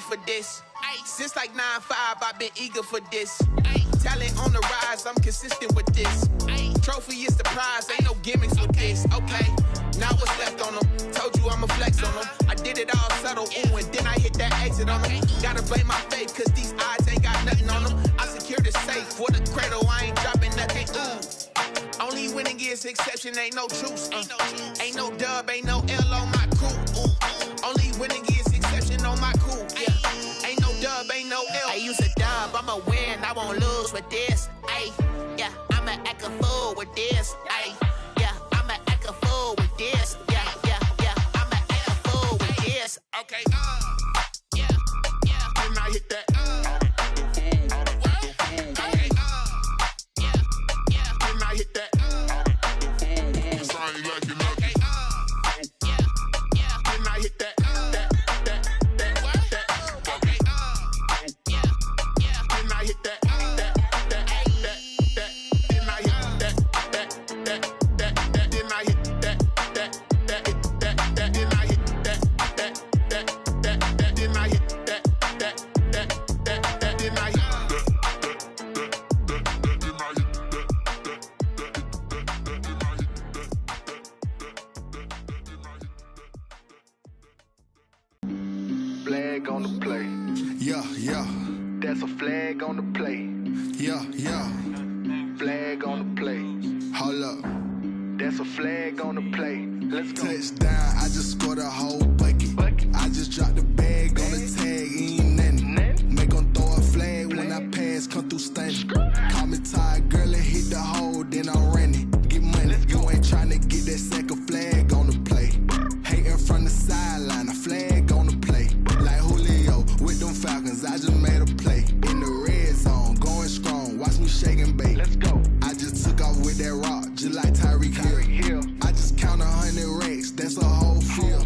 for this. Since like 9-5, I've been eager for this. Talent on the rise, I'm consistent with this. Trophy is the prize, ain't no gimmicks with this. Okay, now what's left on them? Told you I'ma flex on them. I did it all subtle, ooh, and then I hit that exit on them. Gotta blame my faith, cause these odds ain't got nothing on them. I secured the safe for the cradle, I ain't dropping nothing, ooh. Only winning is exception, ain't no truce. Ain't no dub, ain't no L on my crew. Ooh. Only winning is exception on my crew. Yeah, ain't no dub, ain't no L. I use a dub, I'ma win, I won't lose with this. Ay, yeah, I'ma act a fool with this. Ay, yeah, I'ma act a fool with this. Yeah, yeah, yeah, I'ma act a fool with this. Okay, yeah, yeah. Then I hit that. Flag on the play. Yeah, yeah. That's a flag on the play. Yeah, yeah. Flag on the play. Hold up. That's a flag on the play. Let's go. Touchdown, I just scored a whole bucket. I just dropped the bag on the tag, ain't nothing. Make 'em throw a flag when I pass, come through stunning. Call me tired, girl, and hit the hole, then I'm running. Get money, you ain't tryna get that second flag on the play. Hating from the sideline, a flag on the play. Like Julio with them Falcons, I just made a play. In the red zone, going strong, watch me shake and bake. Let's go. I just took off with that rock, just like Tyreek Hill. I just count 100 racks, that's a whole field.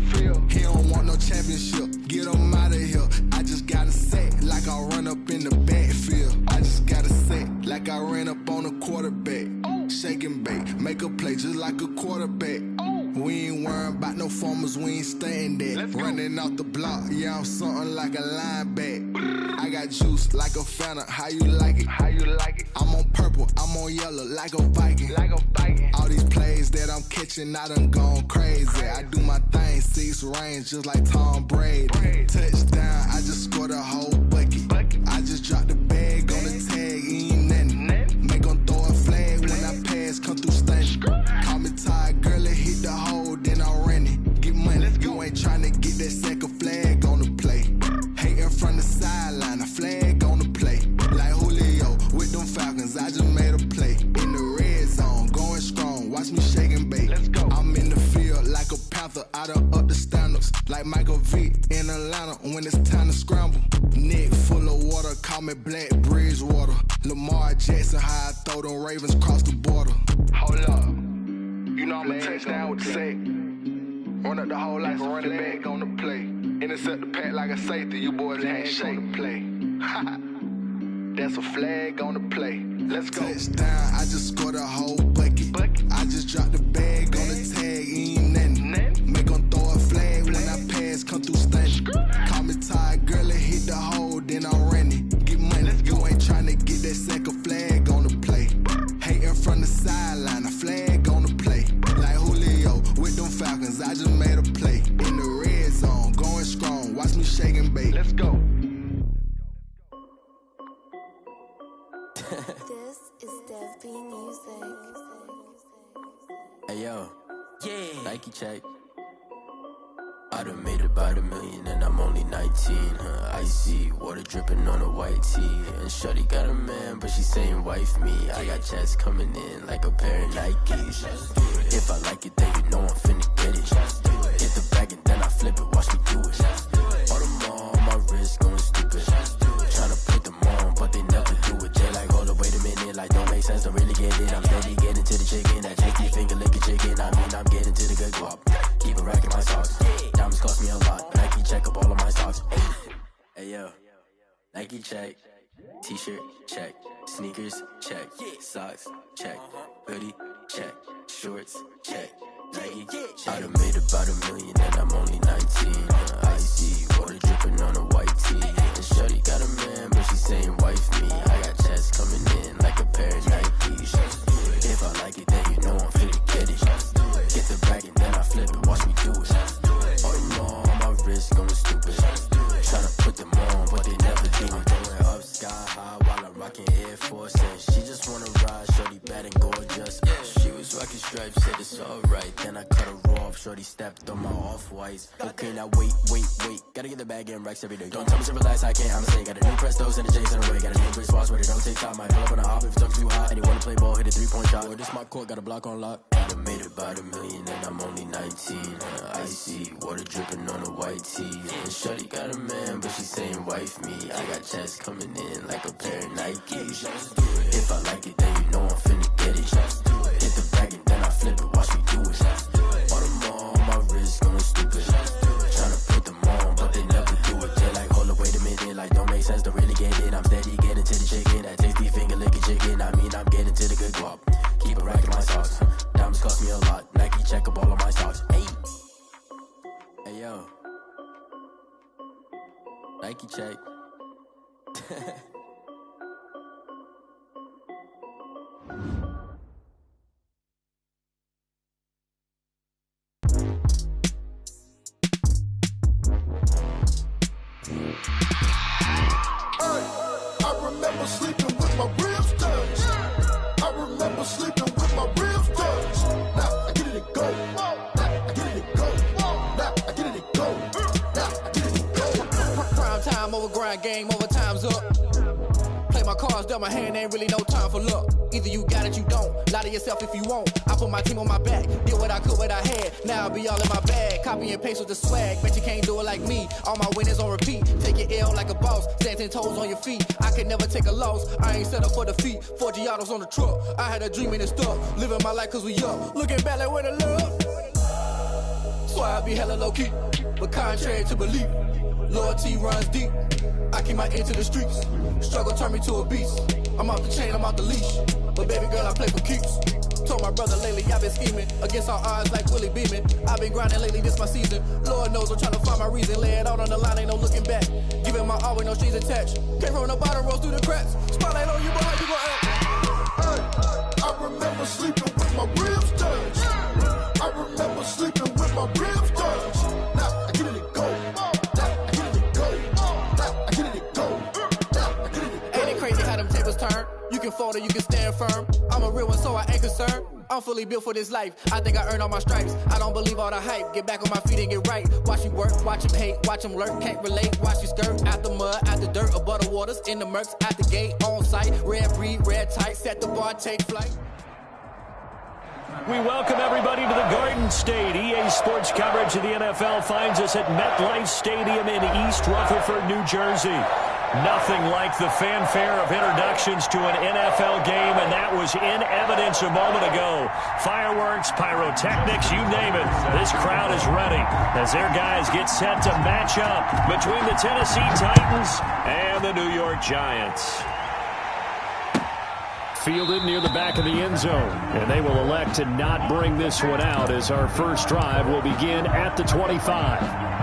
He don't want no championship, get him out of here. I just got a set, like I run up in the backfield. I just got a set, like I ran up on a quarterback. Shake and bake, make a play just like a quarterback. We ain't worrying about no formers, we ain't staying there. Running off the block, yeah, I'm something like a linebacker. I got juice like a Fanta, how you like it? How you like it? I'm on purple, I'm on yellow, like a Viking. Like a Viking. All these plays that I'm catching, I done gone crazy. I do my thing, 6 range, just like Tom Brady. Touchdown, I just scored a whole bucket. I just dropped the bag on the tag, ain't nothing. Make 'em throw a flag when I pass, come through stunning. Call me tired, girl, and hit the hole, then I'm running. Get money, you ain't tryna get that second flag on the play. Hating from the sideline, a flag on the play. Like Julio with them Falcons, I just made a play. In the red zone, going strong, watch me shake and bake. Let's go. I'm in the field like a Panther, I done up the standards. Like Michael Vick in Atlanta when it's time to scramble. Neck full of water, call me Black Bridgewater. Lamar Jackson, how I throw them Ravens cross the border. Hold up. You know I'm a touchdown with the sack. Run up the whole like a running back on the play. Intercept the pack like a safety, you boys ain't shake the play. That's a flag on the play. Let's go. Touchdown, I just scored a whole bucket. I just dropped the bag on the tag, ain't nothing. Make 'em throw a flag when I pass, come through stunning. Call me tired, girl, and hit the hole, then I'm running. Get money, you ain't tryna get that second flag on the play. Hating from the sideline, a flag on the play. Like Julio with them Falcons, I just made a play. In the red zone, going strong, watch me shake and bake. Let's go. This is Dev B Music. Hey yo, Nike check. I done made about $1 million and I'm only 19. Icy water dripping on a white tee. And shorty got a man, but she saying wife me. I got checks coming in like a pair of Nikes. If I like it, then you know I'm finna get it. Hit the bag and then I flip it, watch me do it. All them on my wrist going stupid. Tryna put them on, but they never do it. They like, hold up, wait a minute, like don't make sense, don't really get it. I'm steady getting to the chicken, that janky finger licking chicken. I mean, I'm getting to the good guap. Keep it racking my socks. Diamonds cost me a lot. Nike check up all of my socks. Hey yo, Nike check. T-shirt check. Sneakers check. Socks check. Hoodie check. Shorts check. I done made about $1 million and I'm only 19. Icy water dripping on a white tee. And shorty got a man, but she saying wife me. I got chats coming in like a pair of Nikes. If I like it, then you know I'm finna get it. Get the bag and then I flip it, watch me do it. All them all on my wrist going stupid. Tryna put them on, but they never do. I'm going up sky high while I'm rocking Air Force. And she just wanna ride, shorty bad and gorgeous. She was rocking stripes, said it's alright. Then I cut her off, shorty stepped on my off-whites. Okay, now wait. Gotta get the bag and racks every day. Don't tell me to relax, I can't, I'ma say. Got a new Prestos and a J's in the way. Got a new wristwatch where they don't take time. Might pull up on a hop if it's too hot. And you wanna play ball, hit a 3-point shot. Well, this my court, got a block on lock. I done made about $1 million and I'm only 19. Icy water dripping on a white tee. And shorty got a man, but she saying wife me. I got chats coming in like a pair of Nikes. If I like it, then you know I'm finna get it. Hit the bag and then I flip it, watch me do it. All them all on my wrist going stupid. Tryna put them on, but they never do it. They're like, hold up, wait a minute, like don't make sense, don't really get it. I'm steady getting to the chicken, that tasty finger licking chicken. I mean, I'm getting to the good guap. Keep it racking my socks. Diamonds cost me a lot. Nike check up all of my stocks. Hey yo, Nike check. I remember sleeping with my ribs touched. I remember sleeping with my ribs touched. Now I get it and go. Now I get it and go. Now I get it and go. Now I get it and go. Prime time over grind game, over time's up. Play my cards, dealt my hand, ain't really no time for luck. Either you got it, you don't. Lie to yourself if you won't. I put my team on my back, did what I could, what I had. Now I'll be all in my bag. Copy and paste with the swag. Bet you can't do it like me. All my winners on repeat. Take your L like a boss. Stand 10 toes on your feet. I can never take a loss. I ain't set up for defeat. 4 Giottos on the truck. I had a dream and it stuck. Living my life cause we up. Looking back like where the love. So I be hella low key. But contrary to belief, loyalty runs deep. I keep my ear to the streets. Struggle turned me to a beast. I'm off the chain, I'm off the leash. But baby girl, I play for keeps. Told my brother lately, I've been scheming against all odds like Willie Beeman. I've been grinding lately, this my season. Lord knows I'm trying to find my reason. Lay it out on the line, ain't no looking back. Giving my all with no strings attached. Came from the bottom, rose through the cracks. Spotlight on you, but how you gon' act? I remember sleeping with my ribs touched. I remember sleeping with my ribs touched. Now I get it and go. Now I get it and go. Now I get it and go. Now I get it and go. Ain't it crazy how them tables turn? You can fold or you can stand firm. I'm a real one, so I ain't concerned. I'm fully built for this life. I think I earned all my stripes. I don't believe all the hype. Get back on my feet and get right. Watch you work, watch him hate, watch him lurk. Can't relate, watch you skirt. Out the mud, out the dirt, above the waters, in the murks, out the gate, on site. Red breed, red tight, set the bar, take flight. We welcome everybody to the Garden State. EA Sports coverage of the NFL finds us at MetLife Stadium in East Rutherford, New Jersey. Nothing like the fanfare of introductions to an NFL game, and that was in evidence a moment ago. Fireworks, pyrotechnics, you name it. This crowd is ready as their guys get set to match up between the Tennessee Titans and the New York Giants. Fielded near the back of the end zone, and they will elect to not bring this one out as our first drive will begin at the 25.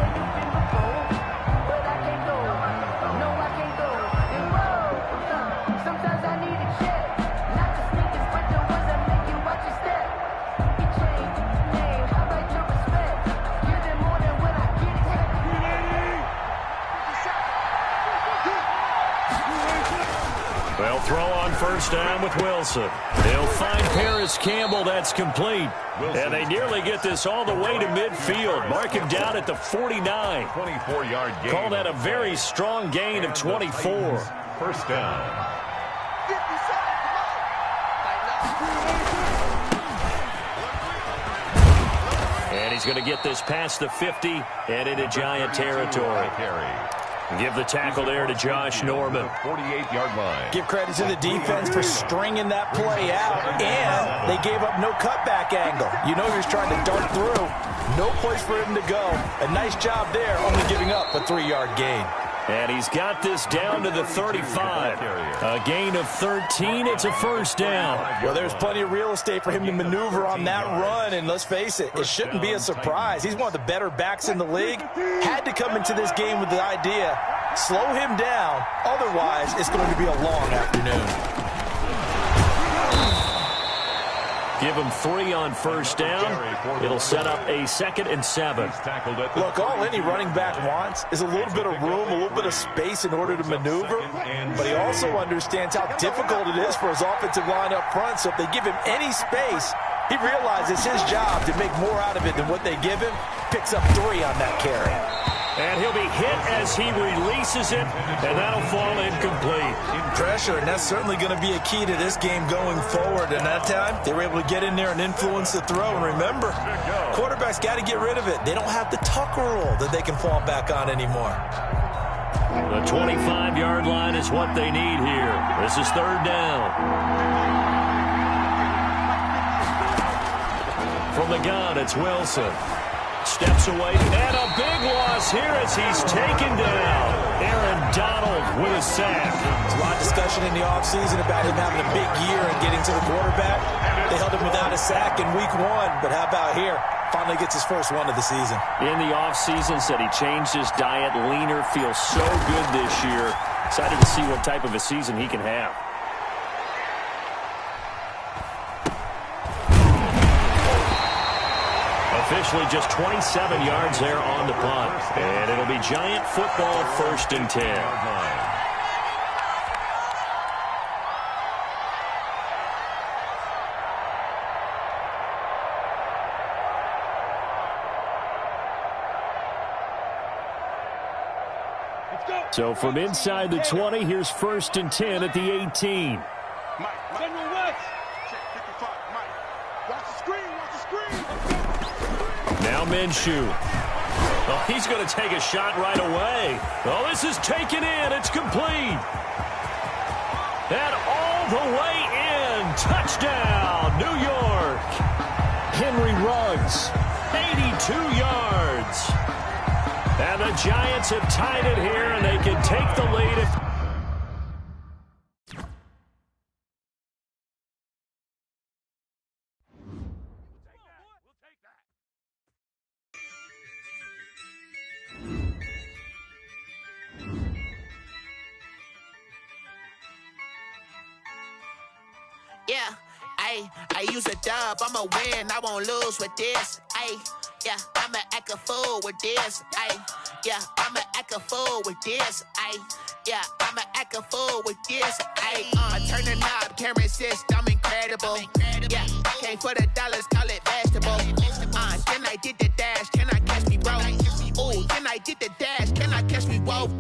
They'll throw on first down with Wilson. They'll find Paris Campbell. That's complete. And they nearly get this all the way to midfield. Mark him down at the 49. 24-yard gain. Call that a very strong gain of 24. First down. And he's going to get this past the 50 and into Giant territory. Give the tackle there to Josh Norman. 48-yard line. Give credit to the defense for stringing that play out, and they gave up no cutback angle. You know he was trying to dart through. No place for him to go. A nice job there, only giving up a 3-yard gain. And he's got this down to the 35. A gain of 13. It's a first down. Well, there's plenty of real estate for him to maneuver on that run, and let's face it, it shouldn't be a surprise. He's one of the better backs in the league. Had to come into this game with the idea, slow him down, otherwise it's going to be a long afternoon. Give him 3 on first down. It'll set up a 2nd and 7. Look, all any running back wants is a little bit of room, a little bit of space in order to maneuver, but he also understands how difficult it is for his offensive line up front, so if they give him any space, he realizes it's his job to make more out of it than what they give him. Picks up 3 on that carry. And he'll be hit as he releases it, and that'll fall incomplete. Pressure, and that's certainly going to be a key to this game going forward. And that time, they were able to get in there and influence the throw. And remember, quarterbacks got to get rid of it. They don't have the Tucker rule that they can fall back on anymore. The 25-yard line is what they need here. This is 3rd down. From the gun, it's Wilson. Steps away, and a big loss here as he's taken down. Aaron Donald with a sack. There's a lot of discussion in the offseason about him having a big year and getting to the quarterback. They held him without a sack in week 1, but how about here? Finally gets his first one of the season. In the offseason, said he changed his diet, leaner, feels so good this year. Excited to see what type of a season he can have. Officially just 27 yards there on the punt. And it'll be Giant football, 1st and 10. So from inside the 20, here's 1st and 10 at the 18. Now Minshew. Oh, he's going to take a shot right away. Oh, this is taken in. It's complete. And all the way in. Touchdown, New York. Henry Ruggs, 82 yards. And the Giants have tied it here, and they can take the lead. Yeah, I use a dub, I'ma win, I won't lose with this. Yeah, I'ma act a fool with this. Yeah, I'ma act a fool with this. Yeah, I'ma act a fool with this. Turn the knob, camera assist, I'm incredible. Yeah, came for the dollars, call it vegetable. Then I did the dash, can I catch me, bro? Ooh, then I did the dash, can I catch me, whoa?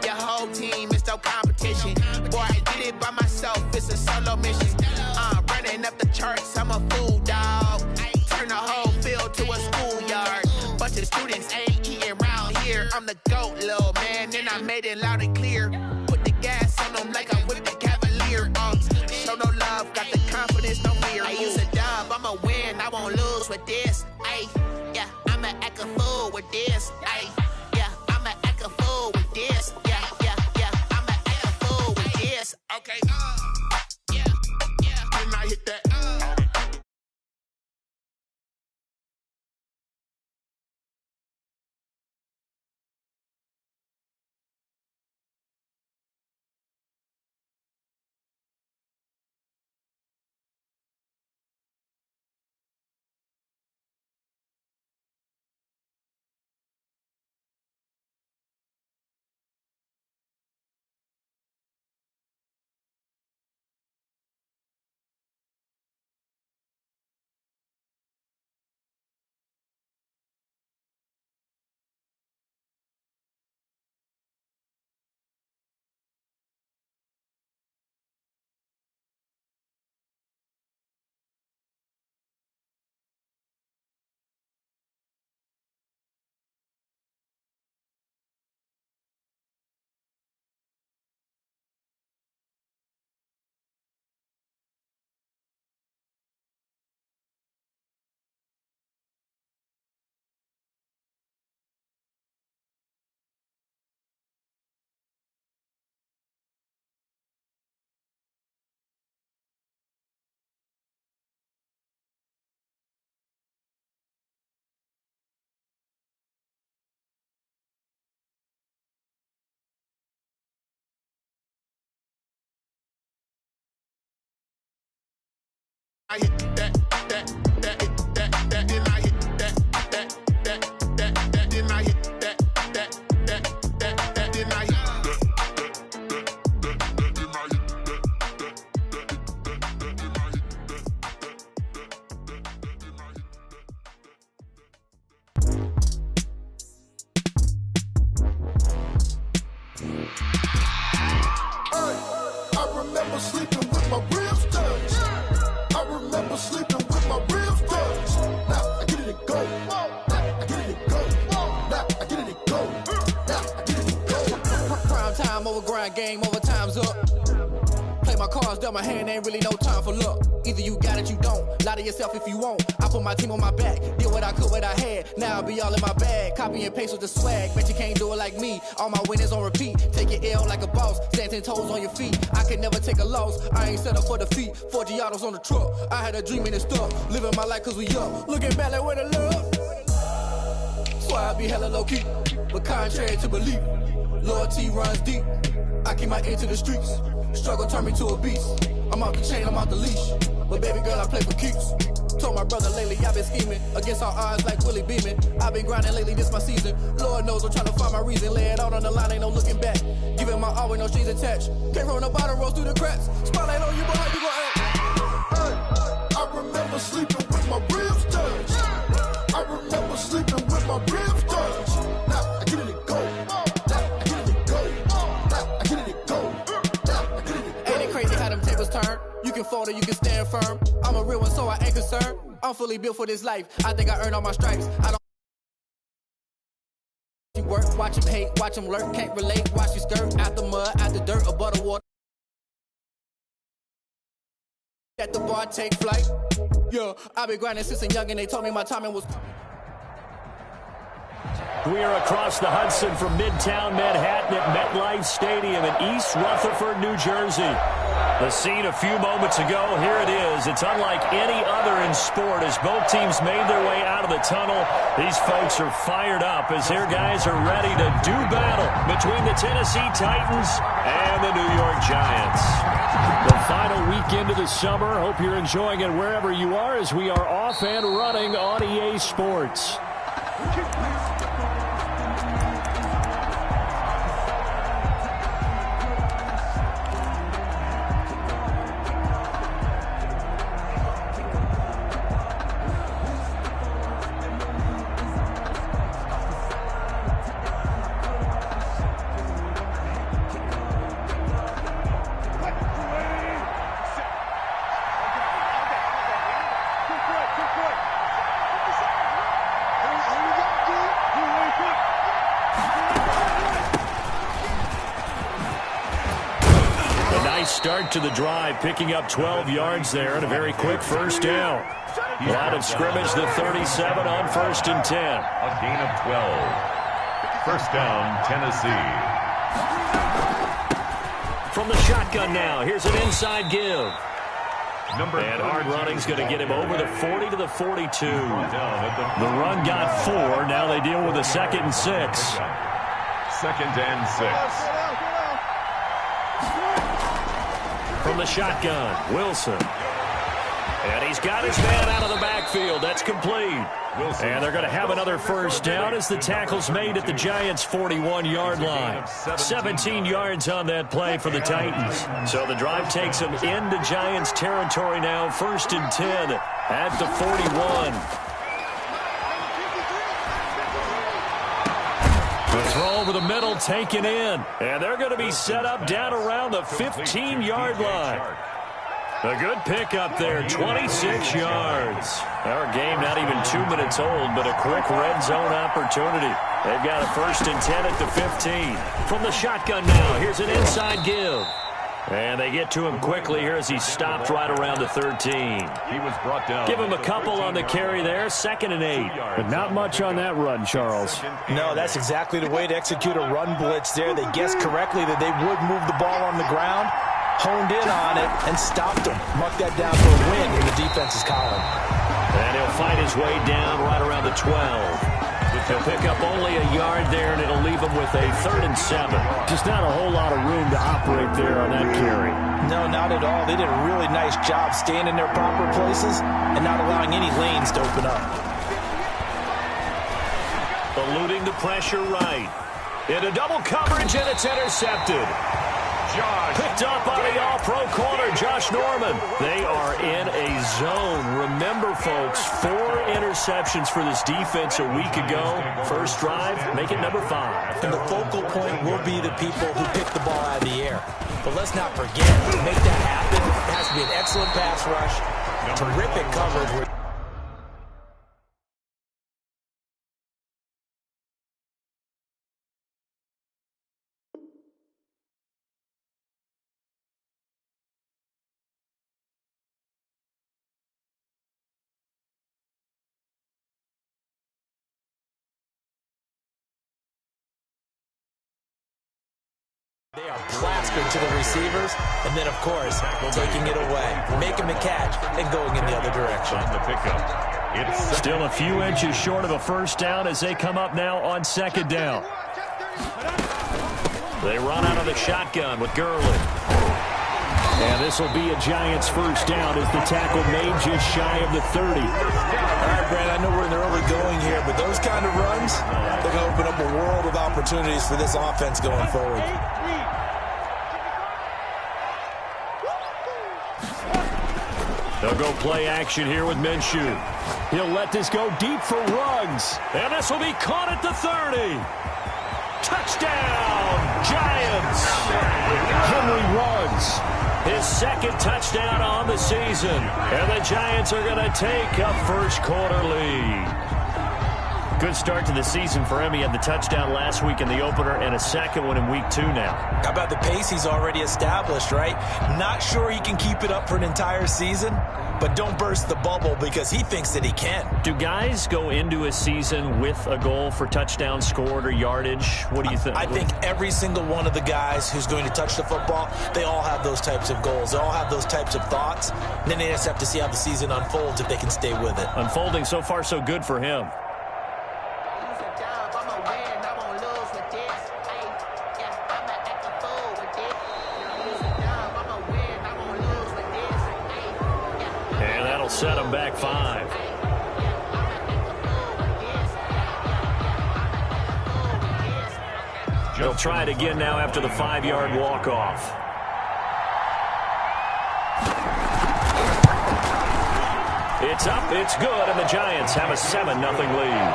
Your whole team is no competition. Boy, I did it by myself, it's a solo mission. Running up the charts, I'm a fool, dog. Turn the whole field to a schoolyard. Bunch of students ain't eating round here. I'm the GOAT, little man, and I made it loud and clear. Put the gas on them like I'm with the Cavalier. Show no love, got the confidence, no fear. I use a dub, I'ma win, I won't lose with this. Yeah, I'ma act a fool with this. Yeah, I'ma act a fool with this. Yeah, I'ma act a fool with this. Okay, yeah, then I hit that. I hit that, then I hit that, then I hit that, then I hit I remember sleeping with my ribs touched. I remember sleeping with my ribs touched. Now I get it and go. Now I get it and go. Now I get it and go. Now I get it and go. Prime time over grind game, over time's up. Play my cards, dealt my hand, ain't really no time for luck. Either you got it, you don't. Lie to yourself if you won't. I put my team on my back, did what I could, what I had. Now I'll be all in my bag. Copy and paste with the swag. Bet you can't do it like me. All my winners on repeat. Take your L like a boss. Stand 10 toes on your feet. I can never take a loss. I ain't set up for defeat. 4 Giottos on the truck. I had a dream and it's stuck. Living my life cause we up. Looking back like where the love. Swear I be hella low key. But contrary to belief, loyalty runs deep. I keep my ear to the streets. Struggle turned me to a beast. I'm off the chain, I'm off the leash. But baby girl, I play for keeps. Told my brother lately, I've been scheming. Against all odds like Willie Beeman. I've been grinding lately, this my season. Lord knows I'm trying to find my reason. Lay it out on the line, ain't no looking back. Giving my all with no strings attached. Came from the bottom, rose through the cracks. Spotlight on you, boy, how you gon' act? I remember sleeping with my ribs touched. I remember sleeping with my ribs touched. Now I get it and go. Now I get it and go. Now I get it and go. Now I get it and go. Ain't it crazy how them tables turn? You can fold or you can stand firm. I'm a real one, so I ain't concerned. I'm fully built for this life. I think I earned all my stripes. I don't work, watch him hate, watch him lurk, can't relate, watch you skirt, out the mud, out the dirt, or butter water. At the bar, take flight. Yeah, I've been grinding since a young and they told me my timing was. We are across the Hudson from Midtown Manhattan at MetLife Stadium in East Rutherford, New Jersey. The scene a few moments ago, here it is. It's unlike any other in sport as both teams made their way out of the tunnel. These folks are fired up as their guys are ready to do battle between the Tennessee Titans and the New York Giants. The final weekend of the summer. Hope you're enjoying it wherever you are as we are off and running on EA Sports. Start to the drive, picking up 12 yards there and a very quick first down. Line of scrimmage, the 37 on 1st and 10. A gain of 12. First down, Tennessee. From the shotgun now, here's an inside give. And hard running's going to get him over the 40 to the 42. The run got 4. Now they deal with a 2nd and 6. 2nd and 6. From the shotgun, Wilson. And he's got his man out of the backfield. That's complete. Wilson. And they're going to have another first down as the tackle's made at the Giants' 41-yard line. 17 yards on that play for the Titans. So the drive takes them into Giants territory now. 1st and 10 at the 41. The throw over the middle taken in. And they're going to be set up down around the 15-yard line. A good pickup there, 26 yards. Our game not even 2 minutes old, but a quick red zone opportunity. They've got a 1st and 10 at the 15. From the shotgun now, here's an inside give. And they get to him quickly here as he stopped right around the 13. He was brought down. Give him a couple on the carry there, 2nd and 8. But not much on that run, Charles. No, that's exactly the way to execute a run blitz there. They guessed correctly that they would move the ball on the ground, honed in on it, and stopped him. Mark that down for a win in the defense's column. And he'll fight his way down right around the 12. He'll pick up only a yard there, and it'll leave him with a 3rd and 7. Just not a whole lot of room to operate there on that carry. No, not at all. They did a really nice job staying in their proper places and not allowing any lanes to open up. Eluding the pressure right. Into double coverage, and it's intercepted. Picked up by the all-pro corner, Josh Norman. They are in a zone. Remember, folks, 4 interceptions for this defense a week ago. First drive, make it number 5. And the focal point will be the people who pick the ball out of the air. But let's not forget, to make that happen, it has to be an excellent pass rush, terrific coverage. They are plastered to the receivers, and then, of course, taking it away, making the catch, and going in the other direction. The pickup. It's still a few inches short of a first down as they come up now on second down. They run out of the shotgun with Gurley. And this will be a Giants first down as the tackle made just shy of the 30. All right, Brad, I know we're in the early going here, but those kind of runs, they're going to open up a world of opportunities for this offense going forward. They'll go play action here with Minshew. He'll let this go deep for Ruggs. And this will be caught at the 30. Touchdown, Giants. Henry Ruggs, his second touchdown on the season. And the Giants are going to take a first quarter lead. Good start to the season for him. He had the touchdown last week in the opener and a second one in week 2 now. How about the pace he's already established, right? Not sure he can keep it up for an entire season, but don't burst the bubble because he thinks that he can. Do guys go into a season with a goal for touchdowns scored or yardage? What do you think? I think every single one of the guys who's going to touch the football, they all have those types of goals. They all have those types of thoughts. And then they just have to see how the season unfolds if they can stay with it. Unfolding so far so good for him. Set him back 5. They'll try it again now after the 5-yard walk-off. It's up, it's good, and the Giants have a 7-0 lead.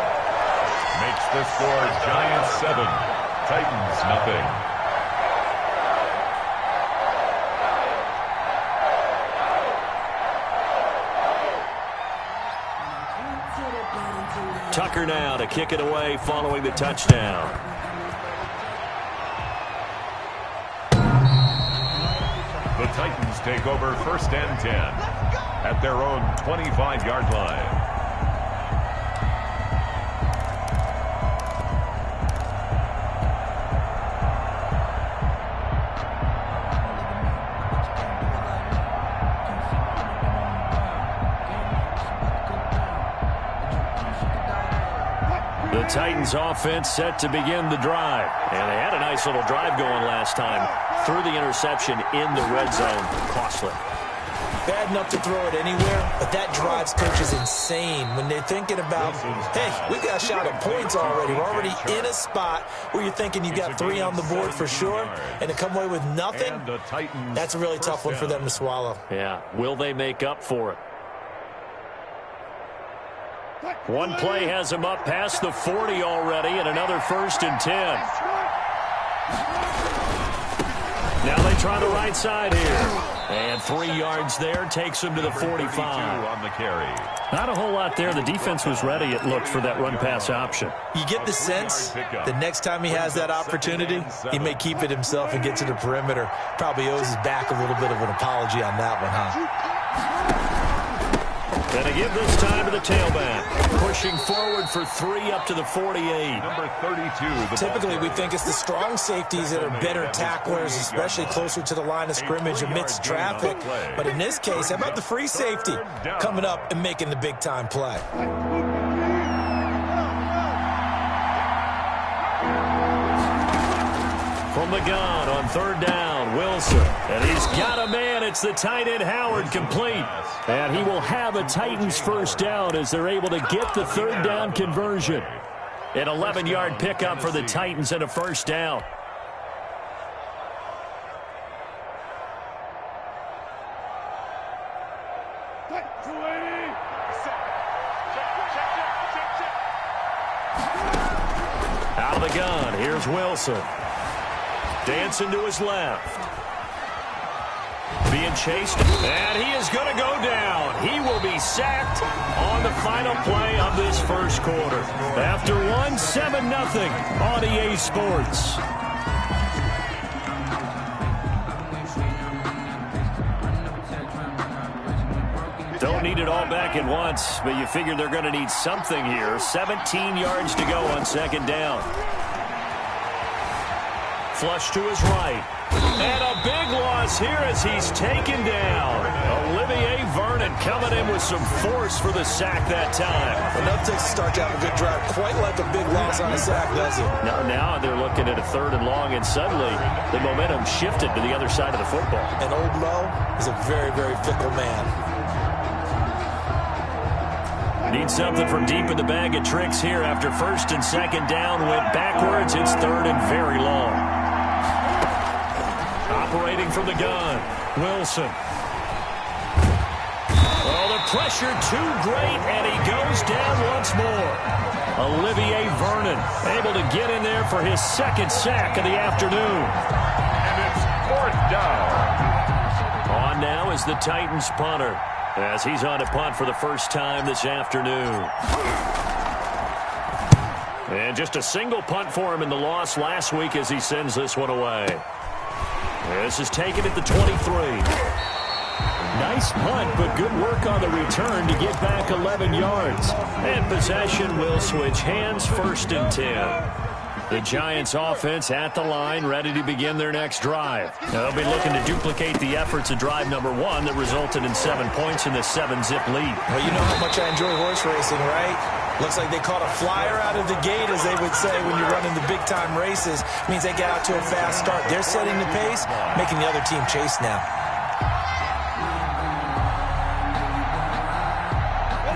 Makes the score Giants 7, Titans nothing. Tucker now to kick it away following the touchdown. The Titans take over first and 10 at their own 25-yard line. The Titans offense set to begin the drive. And they had a nice little drive going last time. Threw the interception in the red zone. Costly. Bad enough to throw it anywhere, but that drives coaches insane when they're thinking about, hey, we got a shot at points already. We're already in a spot where you're thinking you got 3 on the board for sure, and to come away with nothing, that's a really tough one for them to swallow. Yeah, will they make up for it? One play has him up past the 40 already, and another first and 10. Now they try the right side here. And 3 yards there takes him to the 45. On the carry. Not a whole lot there. The defense was ready, it looked, for that run-pass option. You get the sense the next time he has that opportunity, he may keep it himself and get to the perimeter. Probably owes his back a little bit of an apology on that one, huh? And to give this time to the tailback. Pushing forward for 3 up to the 48. Number 32. Typically, we think it's the strong safeties that are better tacklers, especially closer to the line of scrimmage amidst traffic. But in this case, how about the free safety coming up and making the big-time play? From the gun on third down, Wilson. And he's got a man. It's the tight end, Howard, complete. And he will have a Titans first down as they're able to get the third down conversion. An 11-yard pickup for the Titans and a first down. Out of the gun, here's Wilson. Dancing to his left. Being chased, and he is going to go down. He will be sacked on the final play of this first quarter. After 7-0 on EA Sports. Don't need it all back at once, but you figure they're going to need something here. 17 yards to go on second down. Flush to his right. And a big loss here as he's taken down. Olivier Vernon coming in with some force for the sack that time. Enough takes to start to have a good drive. Quite like a big loss on a sack, does it? Now they're looking at a 3rd and long, and suddenly the momentum shifted to the other side of the football. And old Mo is a very, very fickle man. Need something from deep in the bag of tricks here after 1st and 2nd down. Went backwards. It's 3rd and very long. Operating from the gun, Wilson. Oh, the pressure too great, and he goes down once more. Olivier Vernon able to get in there for his 2nd sack of the afternoon. And it's 4th down. On now is the Titans punter, as he's on to punt for the first time this afternoon. And just a single punt for him in the loss last week as he sends this one away. This is taken at the 23. Nice punt, but good work on the return to get back 11 yards. And possession will switch hands, 1st and 10. The Giants offense at the line, ready to begin their next drive. They'll be looking to duplicate the efforts of drive number 1 that resulted in 7 points in the 7-zip lead. Well, you know how much I enjoy horse racing, right? Looks like they caught a flyer out of the gate, as they would say when you're running the big-time races. It means they get out to a fast start. They're setting the pace, making the other team chase now.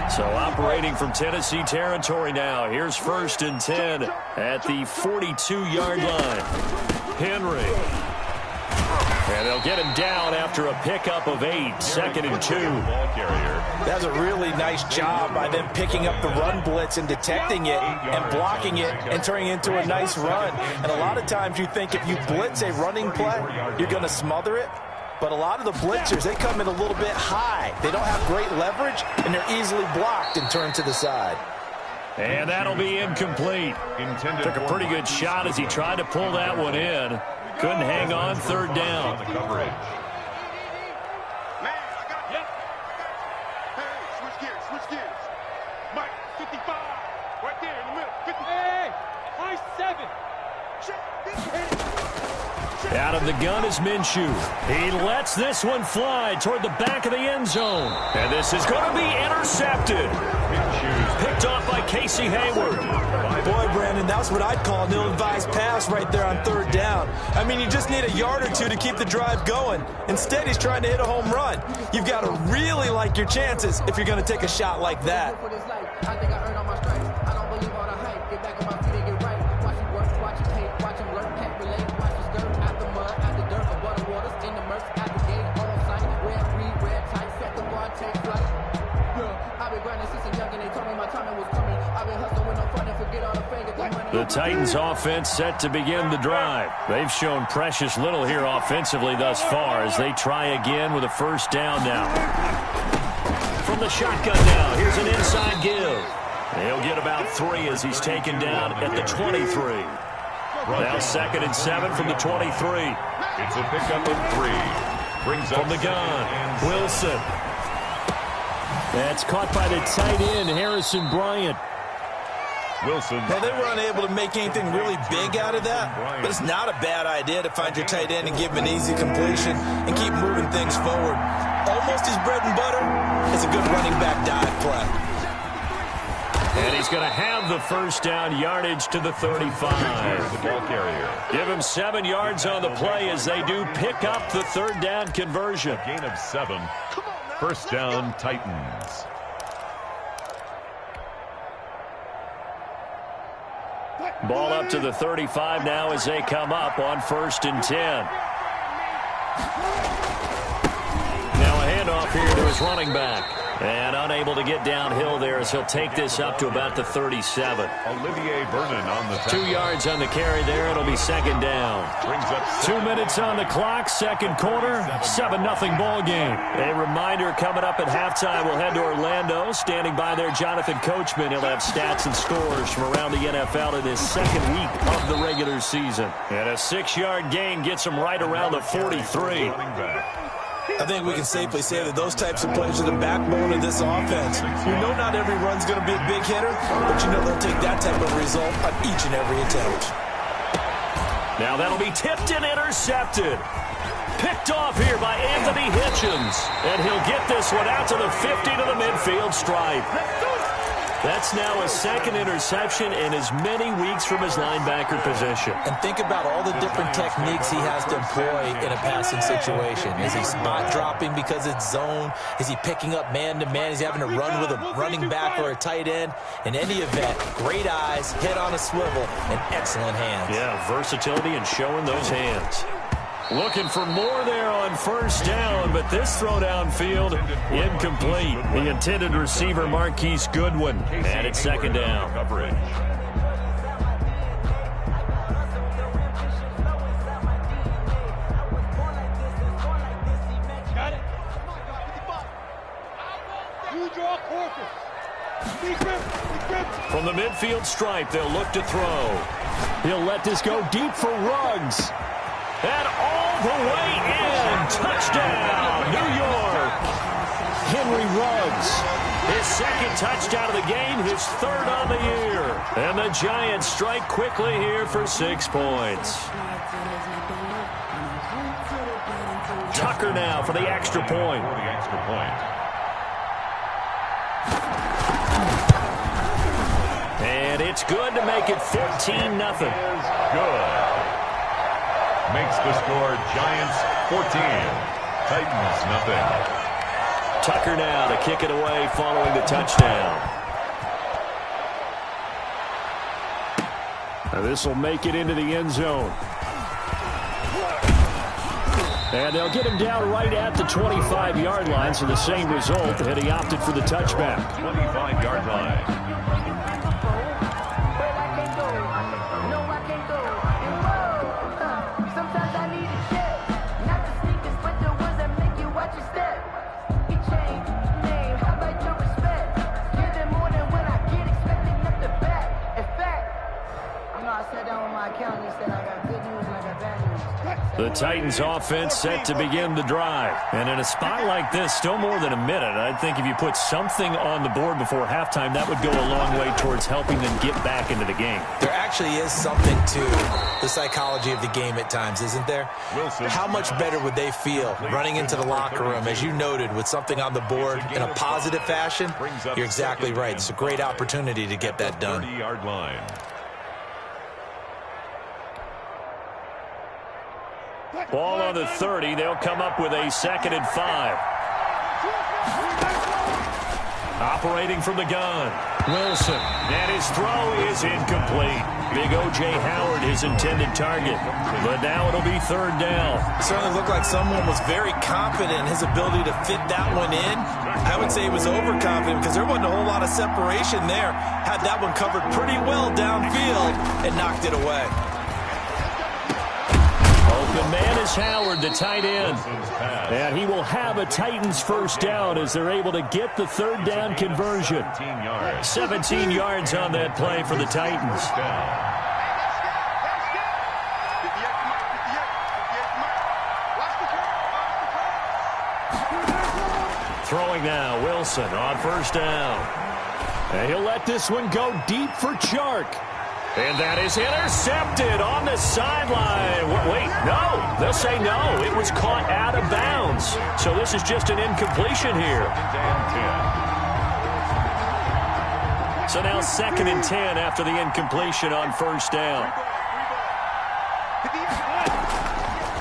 So operating from Tennessee territory now. Here's 1st and 10 at the 42-yard line. Henry. And they'll get him down after a pickup of 8, 2nd and 2. That's a really nice job by them picking up the run blitz and detecting it and blocking it and turning it into a nice run. And a lot of times you think if you blitz a running play, you're going to smother it. But a lot of the blitzers, they come in a little bit high. They don't have great leverage, and they're easily blocked and turned to the side. And that'll be incomplete. Took a pretty good shot as he tried to pull that one in. Couldn't hang on, 3rd down. Switch gears. Mike, 55, right there in the middle. 50. Hey, 27. Out of the gun is Minshew. He lets this one fly toward the back of the end zone. And this is going to be intercepted. Picked off by Casey Hayward. Boy, Brandon, that's what I'd call an ill-advised pass right there on 3rd down. I mean, you just need a yard or 2 to keep the drive going. Instead, he's trying to hit a home run. You've got to really like your chances if you're going to take a shot like that. The Titans offense set to begin the drive. They've shown precious little here offensively thus far as they try again with a 1st down now. From the shotgun now, here's an inside give. He'll get about 3 as he's taken down at the 23. Now 2nd and 7 from the 23. It's a pickup of 3. Brings from the gun, Wilson. That's caught by the tight end, Harrison Bryant. Wilson. Well, they were unable to make anything really big out of that, but it's not a bad idea to find your tight end and give him an easy completion and keep moving things forward. Almost his bread and butter is a good running back dive play. And he's going to have the first down, yardage to the 35. The ball carrier. Give him 7 yards on the play as they do pick up the third down conversion. A gain of 7. First down, Titans. Ball up to the 35 now as they come up on 1st and 10. Now a handoff here to his running back. And unable to get downhill there as he'll take this up to about the 37. Olivier Vernon on the tackle. 2 yards on the carry there. It'll be 2nd down. Brings up 2 minutes on the clock. Second quarter. 7-0 ball game. A reminder coming up at halftime. We'll head to Orlando. Standing by there, Jonathan Coachman. He'll have stats and scores from around the NFL in his second week of the regular season. And a 6-yard gain gets him right around the 43. I think we can safely say that those types of plays are the backbone of this offense. You know not every run's going to be a big hitter, but you know they'll take that type of result on each and every attempt. Now that'll be tipped and intercepted. Picked off here by Anthony Hitchens. And he'll get this one out to the 50 to the midfield stripe. That's now a 2nd interception in as many weeks from his linebacker position. And think about all the different techniques he has to employ in a passing situation. Is he spot dropping because it's zone? Is he picking up man-to-man? Is he having to run with a running back or a tight end? In any event, great eyes, head on a swivel, and excellent hands. Yeah, versatility and showing those hands. Looking for more there on 1st down, but this throw downfield incomplete. The intended receiver, Marquise Goodwin, and it's 2nd down. Coverage. Got it. You draw From the midfield stripe, they'll look to throw. He'll let this go deep for Ruggs. And all the way in. Touchdown, New York. Henry Ruggs. His 2nd touchdown of the game, his 3rd on the year. And the Giants strike quickly here for 6 points. Tucker now for the extra point. And it's good to make it 14-0. Good. Makes the score Giants 14, Titans nothing. Tucker now to kick it away following the touchdown. Now this will make it into the end zone. And they'll get him down right at the 25-yard line, so the same result, and he opted for the touchback. 25-yard line. The Titans offense set to begin the drive. And in a spot like this, still more than a minute, I think if you put something on the board before halftime, that would go a long way towards helping them get back into the game. There actually is something to the psychology of the game at times, isn't there? Wilson. How much better would they feel running into the locker room, as you noted, with something on the board in a positive fashion? You're exactly right. It's a great opportunity to get that done. 30-yard line. Ball on the 30. They'll come up with a 2nd and 5. Operating from the gun. Wilson. And his throw is incomplete. Big O.J. Howard, his intended target. But now it'll be 3rd down. It certainly looked like someone was very confident in his ability to fit that one in. I would say he was overconfident because there wasn't a whole lot of separation there. Had that one covered pretty well downfield and knocked it away. Open man is Howard, the tight end. And he will have a Titans first down as they're able to get the 3rd down conversion. 17 yards on that play for the Titans. Throwing now, Wilson on 1st down. And he'll let this one go deep for Chark. And that is intercepted on the sideline. Wait, no. They'll say no. It was caught out of bounds. So this is just an incompletion here. So now 2nd and 10 after the incompletion on first down.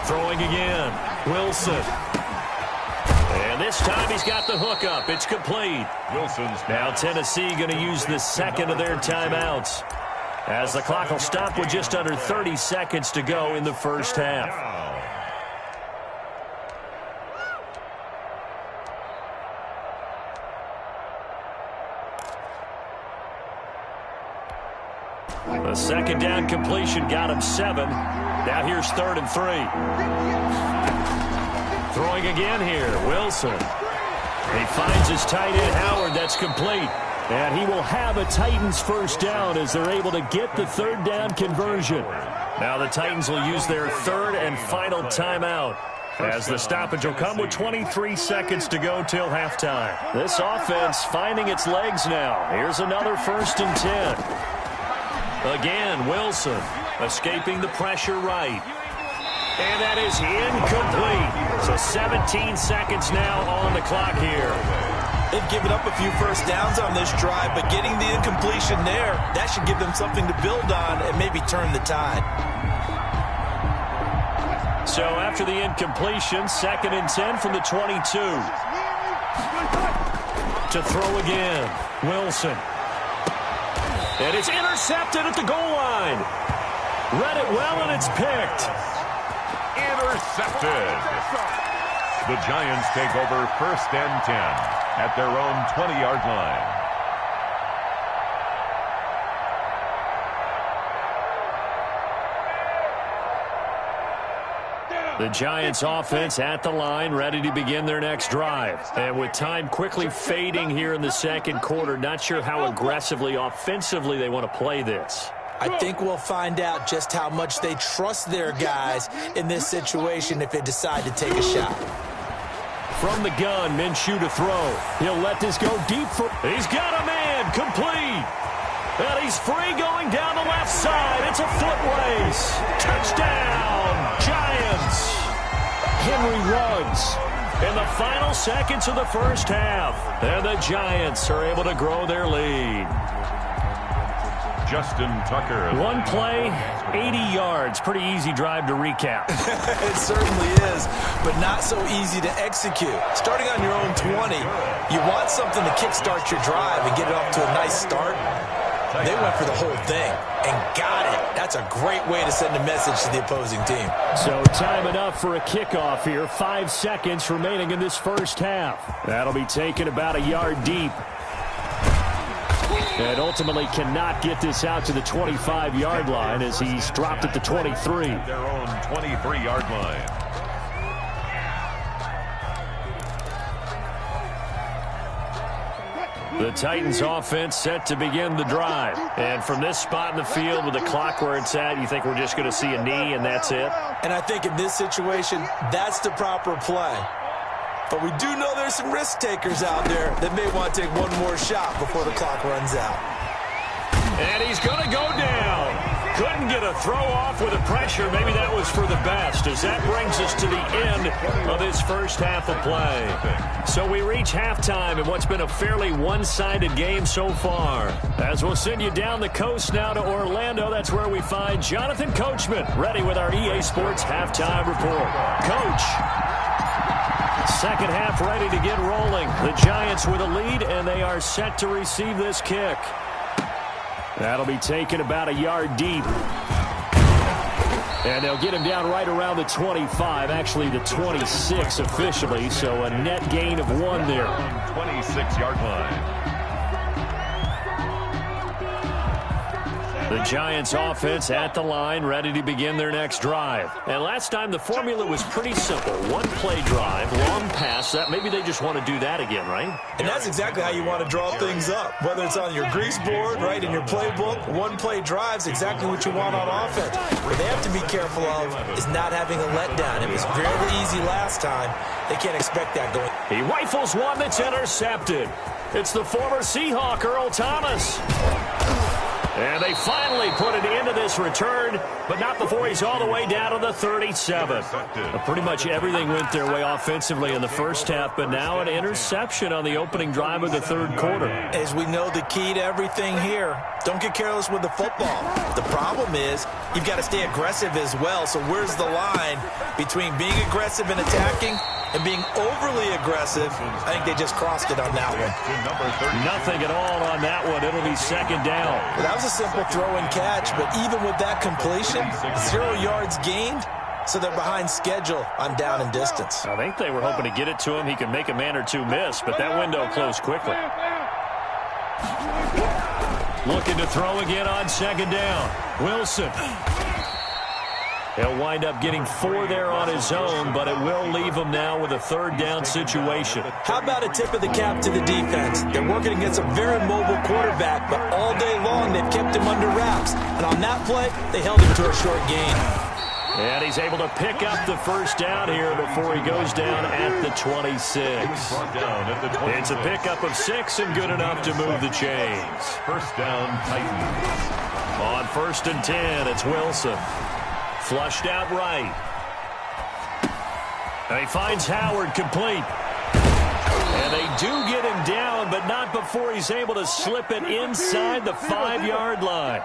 Throwing again. Wilson. And this time he's got the hook up. It's complete. Wilson's now Tennessee going to use the second of their timeouts, as the clock will stop with just under 30 seconds to go in the first half. The second down completion got him 7. Now here's 3rd and 3. Throwing again here, Wilson. He finds his tight end, Howard. That's complete. And he will have a Titans first down as they're able to get the 3rd down conversion. Now the Titans will use their 3rd and final timeout, as the stoppage will come with 23 seconds to go till halftime. This offense finding its legs now. Here's another 1st and 10. Again, Wilson escaping the pressure right. And that is incomplete. So 17 seconds now on the clock here. They've given up a few first downs on this drive, but getting the incompletion there, that should give them something to build on and maybe turn the tide. So after the incompletion, 2nd and 10 from the 22. To throw again, Wilson. And it's intercepted at the goal line. Read it well, and it's picked. Intercepted. The Giants take over 1st and 10 at their own 20-yard line. The Giants offense at the line, ready to begin their next drive. And with time quickly fading here in the second quarter, not sure how aggressively, offensively they want to play this. I think we'll find out just how much they trust their guys in this situation if they decide to take a shot. From the gun, Minshew to throw. He'll let this go deep for... He's got a man, complete. And he's free going down the left side. It's a foot race. Touchdown, Giants. Henry Ruggs in the final seconds of the first half. And the Giants are able to grow their lead. Justin Tucker. One play, 80 yards. Pretty easy drive to recap. It certainly is, but not so easy to execute. Starting on your own 20, you want something to kickstart your drive and get it off to a nice start. They went for the whole thing and got it. That's a great way to send a message to the opposing team. So time enough for a kickoff here. 5 seconds remaining in this first half. That'll be taken about a yard deep. And ultimately cannot get this out to the 25-yard line as he's dropped at the 23. Their own 23-yard line. The Titans offense set to begin the drive. And from this spot in the field with the clock where it's at, you think we're just going to see a knee and that's it? And I think in this situation, that's the proper play. But we do know there's some risk takers out there that may want to take one more shot before the clock runs out. And he's going to go down. Couldn't get a throw off with the pressure. Maybe that was for the best, as that brings us to the end of this first half of play. So we reach halftime in what's been a fairly one-sided game so far. As we'll send you down the coast now to Orlando, that's where we find Jonathan Coachman, ready with our EA Sports halftime report. Coach. Second half ready to get rolling. The Giants with a lead, and they are set to receive this kick. That'll be taken about a yard deep. And they'll get him down right around the 25, actually the 26 officially, so a net gain of 1 there. 26-yard line. The Giants offense at the line, ready to begin their next drive. And last time the formula was pretty simple. One play drive, long pass. That maybe they just want to do that again, right? And that's exactly how you want to draw things up. Whether it's on your grease board, right, in your playbook, one play drive's exactly what you want on offense. What they have to be careful of is not having a letdown. It was fairly easy last time. They can't expect that going. He rifles one that's intercepted. It's the former Seahawk, Earl Thomas. And they finally put an end to this return, but not before he's all the way down to the 37. Pretty much everything went their way offensively in the first half, but now an interception on the opening drive of the third quarter. As we know, the key to everything here, don't get careless with the football. The problem is you've got to stay aggressive as well, so where's the line between being aggressive and attacking and being overly aggressive? I think they just crossed it on that one. Nothing at all on that one. It'll be second down. Well, that was a simple throw and catch, but even with that completion, 0 yards gained, so they're behind schedule on down and distance. I think they were hoping to get it to him. He could make a man or two miss, but that window closed quickly. Looking to throw again on second down. Wilson. He'll wind up getting 4 there on his own, but it will leave him now with a third down situation. How about a tip of the cap to the defense? They're working against a very mobile quarterback, but all day long they've kept him under wraps. And on that play, they held him to a short gain. And he's able to pick up the first down here before he goes down at the 26. It's a pickup of 6 and good enough to move the chains. First down, Titans. On 1st and 10, it's Wilson. Flushed out right. And he finds Howard complete. And they do get him down, but not before he's able to slip it inside the 5-yard line.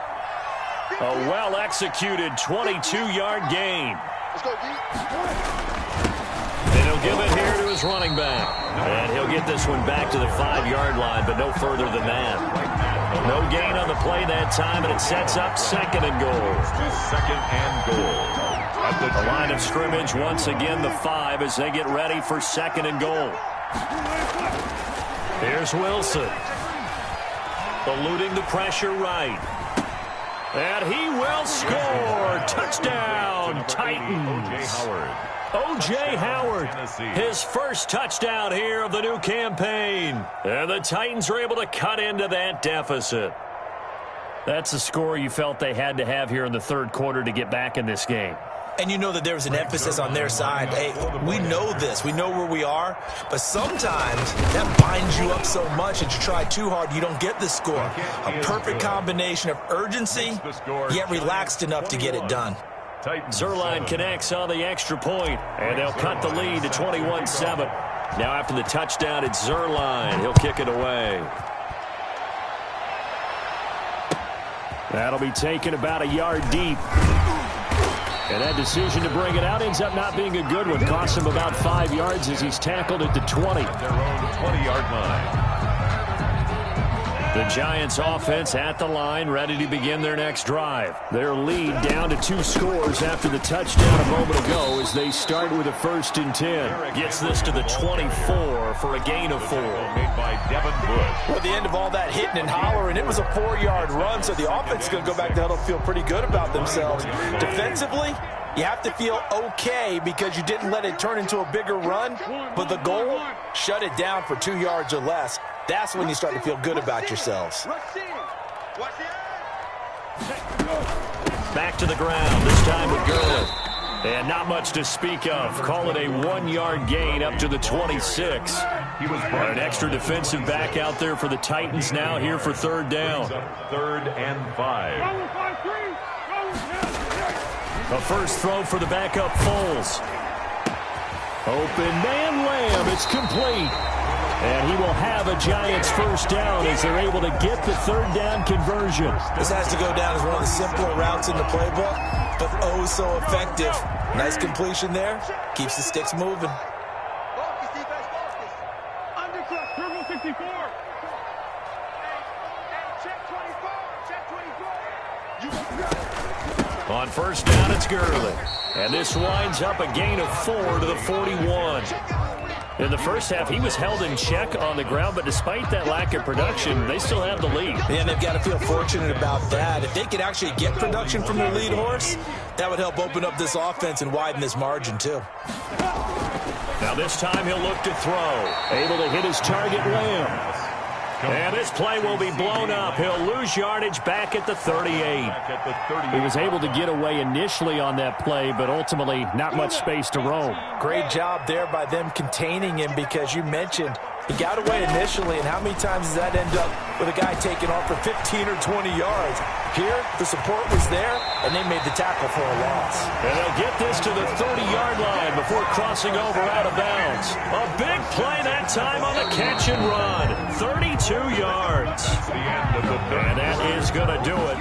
A well-executed 22-yard gain. And he'll give it here to his running back. And he'll get this one back to the 5-yard line, but no further than that. No gain on the play that time, and it sets up 2nd and goal. 2nd and goal. At the line of scrimmage, once again, the 5 as they get ready for 2nd and goal. Here's Wilson. Eluding the pressure right. And he will score. Touchdown, Titans. O.J. Howard, his first touchdown here of the new campaign. And the Titans are able to cut into that deficit. That's the score you felt they had to have here in the third quarter to get back in this game. And you know that there was an emphasis on their side. Hey, we know this. We know where we are. But sometimes that binds you up so much that you try too hard, you don't get the score. A perfect combination of urgency, yet relaxed enough to get it done. Zuerlein connects on the extra point, and they'll cut the lead to 21-7. Now after the touchdown, it's Zuerlein. He'll kick it away. That'll be taken about a yard deep. And that decision to bring it out ends up not being a good one. Costs him about 5 yards as he's tackled at the 20. Their own 20-yard line. The Giants offense at the line, ready to begin their next drive. Their lead down to 2 scores after the touchdown a moment ago as they start with a 1st and 10. Gets this to the 24 for a gain of 4. Made by Devin Bush. Well, at the end of all that hitting and hollering, it was a 4-yard run, so the offense is going to go back to huddle, feel pretty good about themselves. Defensively, you have to feel okay because you didn't let it turn into a bigger run, but the goal, shut it down for 2 yards or less. That's when you start to feel good about yourselves. Back to the ground, this time with Gurley. And not much to speak of. Call it a 1-yard gain up to the 26. An extra defensive back out there for the Titans now here for 3rd down. 3rd and 5. A first throw for the backup Foles. Open man Lamb, it's complete. And he will have a Giants first down as they're able to get the 3rd down conversion. This has to go down as one of the simpler routes in the playbook, but oh so effective. Nice completion there. Keeps the sticks moving. On 1st down, it's Gurley. And this winds up a gain of 4 to the 41. In the first half, he was held in check on the ground, but despite that lack of production, they still have the lead. And they've got to feel fortunate about that. If they could actually get production from their lead horse, that would help open up this offense and widen this margin, too. Now this time he'll look to throw. Able to hit his target, Lamb. And this play will be blown up. He'll lose yardage back at the 38. He was able to get away initially on that play, but ultimately not much space to roam. Great job there by them containing him because you mentioned He got away initially, and how many times does that end up with a guy taking off for 15 or 20 yards? Here, the support was there, and they made the tackle for a loss. And they'll get this to the 30-yard line before crossing over out of bounds. A big play that time on the catch and run. 32 yards. And that is going to do it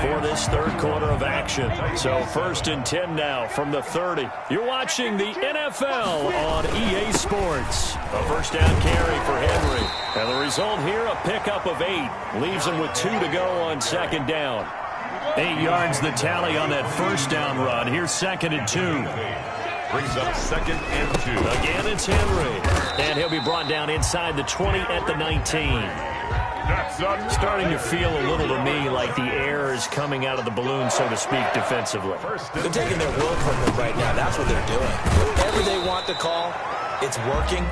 for this third quarter of action. So 1st and 10 now from the 30. You're watching the NFL on EA Sports. A first down carry for Henry. And the result here, a pickup of 8. Leaves him with 2 to go on second down. 8 yards the tally on that first down run. Here's 2nd and 2. Brings up 2nd and 2. Again, it's Henry. And he'll be brought down inside the 20 at the 19. Starting to feel a little to me like the air is coming out of the balloon, so to speak, defensively. They're taking their will from them right now. That's what they're doing. Whatever they want to call, it's working.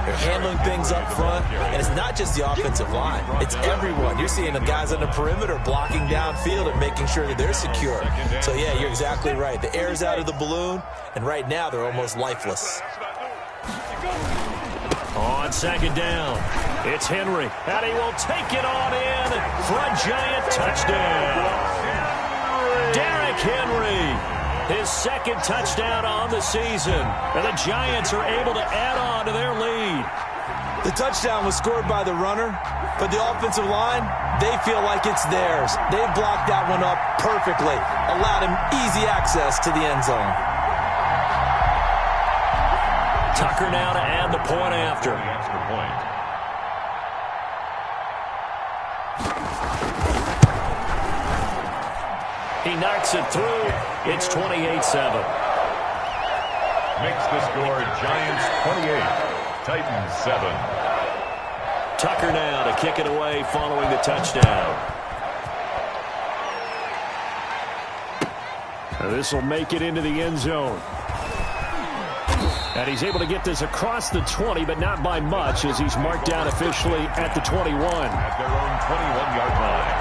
They're handling things up front, and it's not just the offensive line. It's everyone. You're seeing the guys on the perimeter blocking downfield and making sure that they're secure. So, yeah, you're exactly right. The air's out of the balloon, and right now they're almost lifeless. On second down, it's Henry, and he will take it on in for a giant touchdown. Derrick Henry, his 2nd touchdown on the season, and the Giants are able to add on to their lead. The touchdown was scored by the runner, but the offensive line, they feel like it's theirs. They blocked that one up perfectly, allowed him easy access to the end zone. Tucker now to add the point after. He knocks it through. It's 28-7. Makes the score Giants 28, Titans 7. Tucker now to kick it away following the touchdown. This will make it into the end zone. And he's able to get this across the 20, but not by much, as he's marked down officially at the 21. At their own 21-yard line.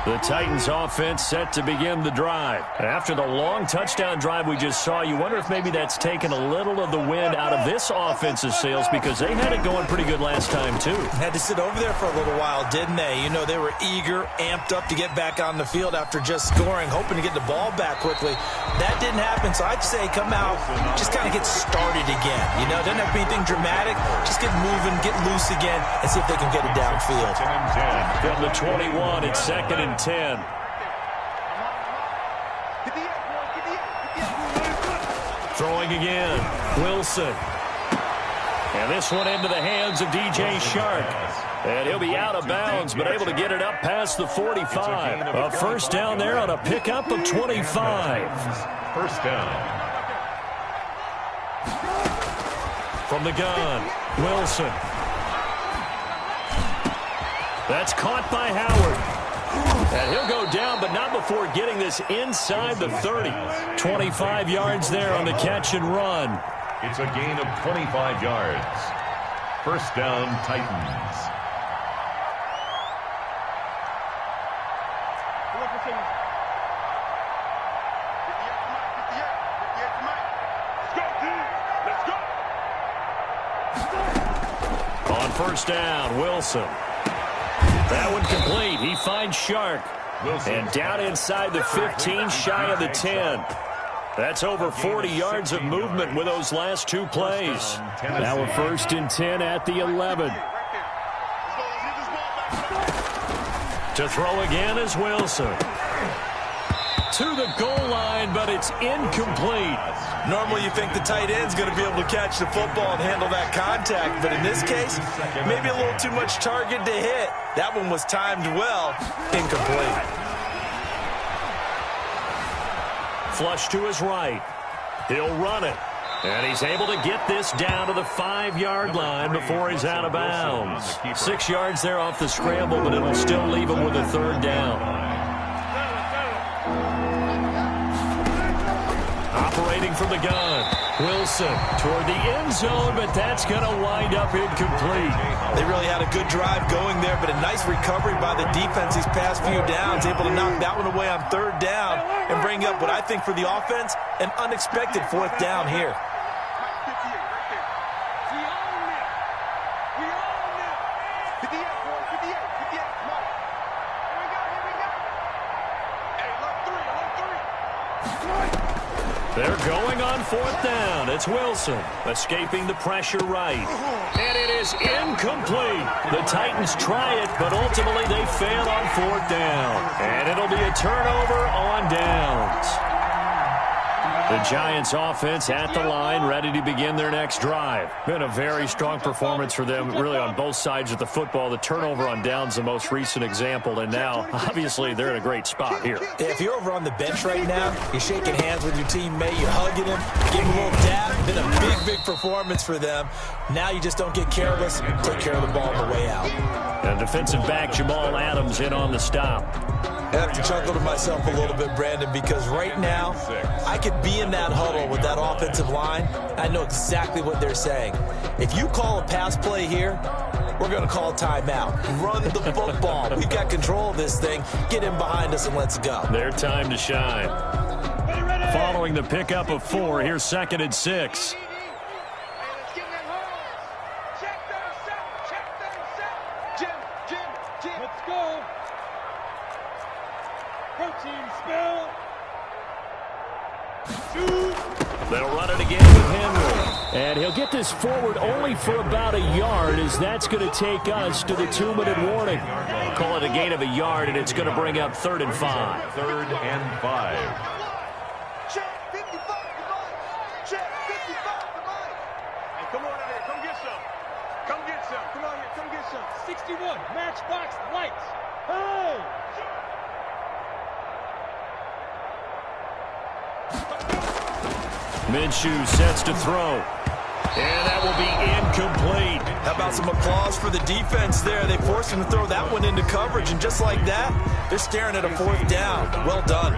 The Titans offense set to begin the drive. After the long touchdown drive we just saw, you wonder if maybe that's taken a little of the wind out of this offense's sails, because they had it going pretty good last time too. Had to sit over there for a little while, didn't they? You know, they were eager, amped up to get back on the field after just scoring, hoping to get the ball back quickly. That didn't happen, so I'd say come out, just kind of get started again. You know, doesn't have to be anything dramatic. Just get moving, get loose again, and see if they can get it downfield. From the 21, it's 2nd and 10. Throwing again, Wilson. And this one into the hands of DJ Shark. And he'll be out of bounds, but able to get it up past the 45. A first down there on a pickup of 25. First down. From the gun, Wilson. That's caught by Howard. And he'll go down, but not before getting this inside the 30. 25 yards there on the catch and run. It's a gain of 25 yards. First down, Titans. On first down, Wilson. That one complete. He finds Shark. And down inside the 15, shy of the 10. That's over 40 yards of movement with those last two plays. Now a 1st and 10 at the 11. To throw again is Wilson. To the goal line, but it's incomplete. Normally you think the tight end's going to be able to catch the football and handle that contact, but in this case, maybe a little too much target to hit. That one was timed well. Incomplete. Flush to his right. He'll run it. And he's able to get this down to the 5-yard line before he's out of bounds. 6 yards there off the scramble, but it'll still leave him with a 3rd down. Operating from the gun, Wilson toward the end zone, but that's going to wind up incomplete. They really had a good drive going there, but a nice recovery by the defense these past few downs, able to knock that one away on 3rd down and bring up what I think for the offense, an unexpected 4th down here. They're going on 4th down. It's Wilson escaping the pressure right. And it is incomplete. The Titans try it, but ultimately they fail on 4th down. And it'll be a turnover on downs. The Giants offense at the line, ready to begin their next drive. Been a very strong performance for them, really on both sides of the football. The turnover on downs, the most recent example, and now, obviously, they're in a great spot here. If you're over on the bench right now, you're shaking hands with your teammate, you're hugging him, giving him a little dap. Been a big, big performance for them. Now you just don't get careless, take care of the ball on the way out. And defensive back Jamal Adams in on the stop. I have to chuckle to myself a little bit, Brandon, because right now I could be in that huddle with that offensive line. I know exactly what they're saying. If you call a pass play here, we're going to call a timeout. Run the football. We've got control of this thing. Get in behind us and let's go. Their time to shine. Following the pickup of 4, here's 2nd and 6. They'll run it again with Henry. And he'll get this forward only for about a yard, as that's going to take us to the 2-minute warning. Call it a gain of a yard, and it's going to bring up 3rd and 5. 3rd and 5. Come on out here. Come get some. Come get some. Come on here. Come get some. 61. Matchbox lights. Hey! Minshew sets to throw. And that will be incomplete. How about some applause for the defense there? They forced him to throw that one into coverage, and just like that, they're staring at a 4th down. Well done.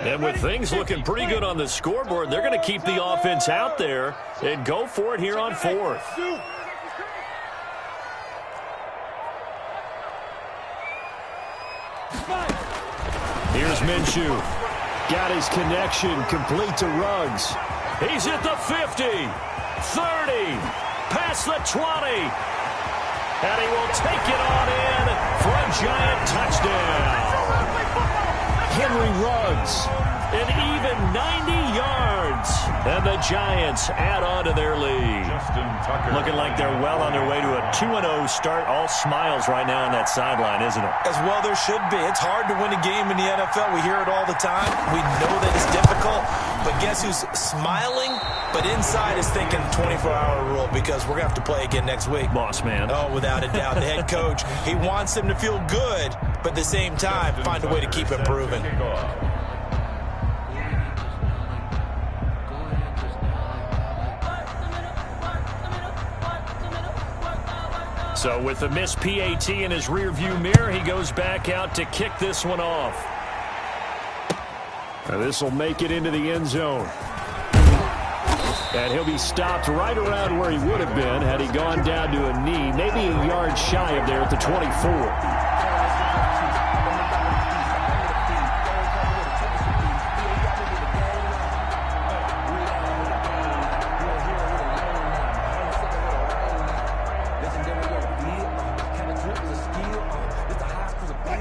And with things looking pretty good on the scoreboard, they're going to keep the offense out there and go for it here on 4th. Here's Minshew. Got his connection complete to Ruggs. He's at the 50, 30, past the 20. And he will take it on in for a Giant touchdown. Henry Ruggs, an even 90 yards. And the Giants add on to their lead. Looking like they're well on their way to a 2-0 start. All smiles right now on that sideline, isn't it? As well there should be. It's hard to win a game in the NFL. We hear it all the time. We know that it's difficult. But guess who's smiling? But inside is thinking 24-hour rule, because we're going to have to play again next week. Boss man. Oh, without a doubt. The head coach, he wants them to feel good, but at the same time, find a way to keep improving. So with the missed PAT in his rearview mirror, he goes back out to kick this one off. This will make it into the end zone. And he'll be stopped right around where he would have been had he gone down to a knee, maybe a yard shy of there at the 24.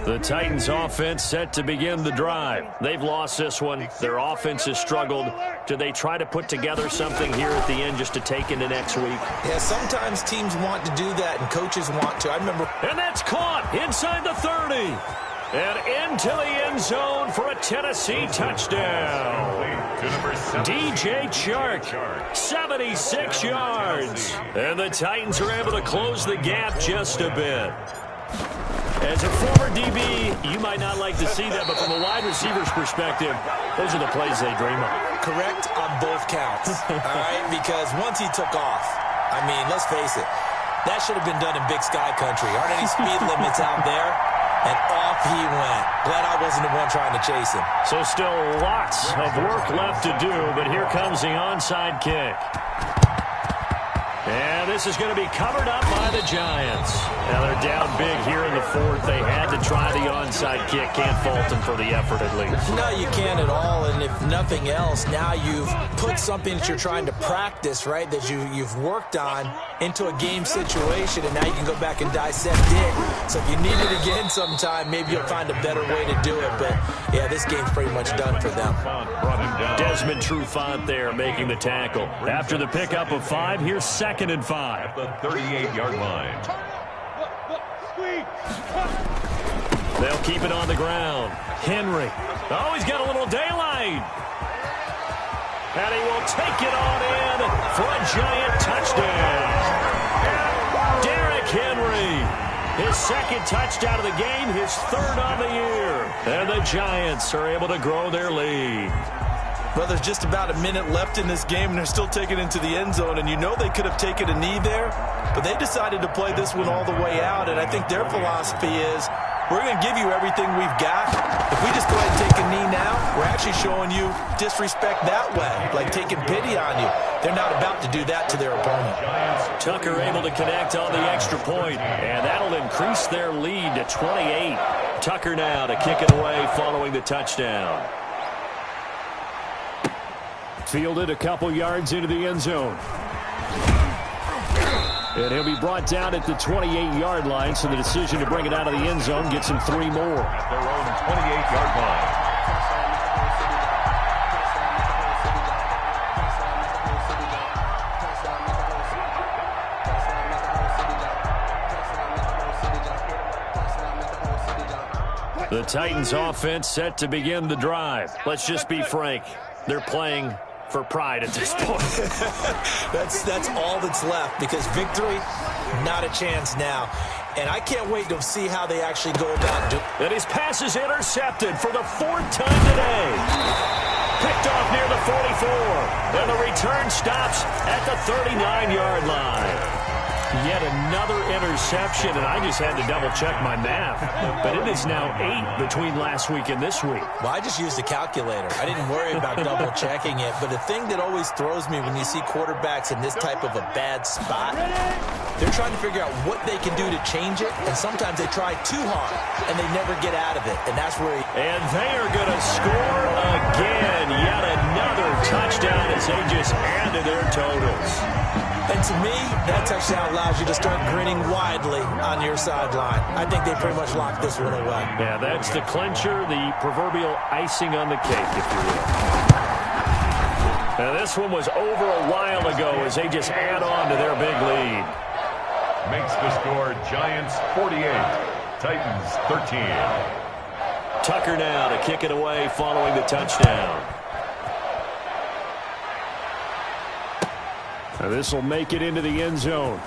The Titans offense set to begin the drive. They've lost this one. Their offense has struggled. Do they try to put together something here at the end just to take into next week? Yeah, sometimes teams want to do that and coaches want to. I remember. And that's caught inside the 30. And into the end zone for a Tennessee touchdown. DJ Chark, 76 yards. And the Titans are able to close the gap just a bit. As a former DB, you might not like to see that, but from a wide receiver's perspective, those are the plays they dream of. Correct on both counts, all right? Because once he took off, I mean, let's face it, that should have been done in Big Sky Country. Aren't any speed limits out there? And off he went. Glad I wasn't the one trying to chase him. So still lots of work left to do, but here comes the onside kick. And this is going to be covered up by the Giants. Now they're down big here in the fourth. They had to try the onside kick. Can't fault them for the effort at least. No, you can't at all. And if nothing else, now you've put something that you're trying to practice, right, that you've worked on into a game situation, and now you can go back and dissect it. So if you need it again sometime, maybe you'll find a better way to do it. But, yeah, this game's pretty much done for them. Desmond Trufant there making the tackle. After the pickup of 5, here's 2nd and 5. At the 38-yard line. They'll keep it on the ground. Henry. Oh, he's got a little daylight. And he will take it on in for a Giant touchdown. Derrick Henry. His 2nd touchdown of the game, his 3rd on the year. And the Giants are able to grow their lead. Well, there's just about a minute left in this game, and they're still taking it into the end zone. And you know they could have taken a knee there, but they decided to play this one all the way out. And I think their philosophy is, we're going to give you everything we've got. If we just go ahead and take a knee now, we're actually showing you disrespect that way, like taking pity on you. They're not about to do that to their opponent. Tucker able to connect on the extra point, and that'll increase their lead to 28. Tucker now to kick it away following the touchdown. Fielded a couple yards into the end zone. And he'll be brought down at the 28-yard line, so the decision to bring it out of the end zone gets him 3 more. At their own 28-yard line. The Titans offense set to begin the drive. Let's just be frank. They're playing for pride at this point. That's all that's left, because victory, not a chance now. And I can't wait to see how they actually go about doing it. And his pass is intercepted for the 4th time today. Picked off near the 44. And the return stops at the 39-yard line. Yet another interception, and I just had to double-check my math. But it is now 8 between last week and this week. Well, I just used a calculator. I didn't worry about double-checking it. But the thing that always throws me when you see quarterbacks in this type of a bad spot, they're trying to figure out what they can do to change it, and sometimes they try too hard, and they never get out of it. And that's where And they are going to score again. Yet another touchdown as they just add to their totals. And to me, that touchdown allows you to start grinning widely on your sideline. I think they pretty much locked this one away. Yeah, that's the clincher, the proverbial icing on the cake, if you will. Now, this one was over a while ago as they just add on to their big lead. Makes the score Giants 48, Titans 13. Tucker now to kick it away following the touchdown. Now this will make it into the end zone.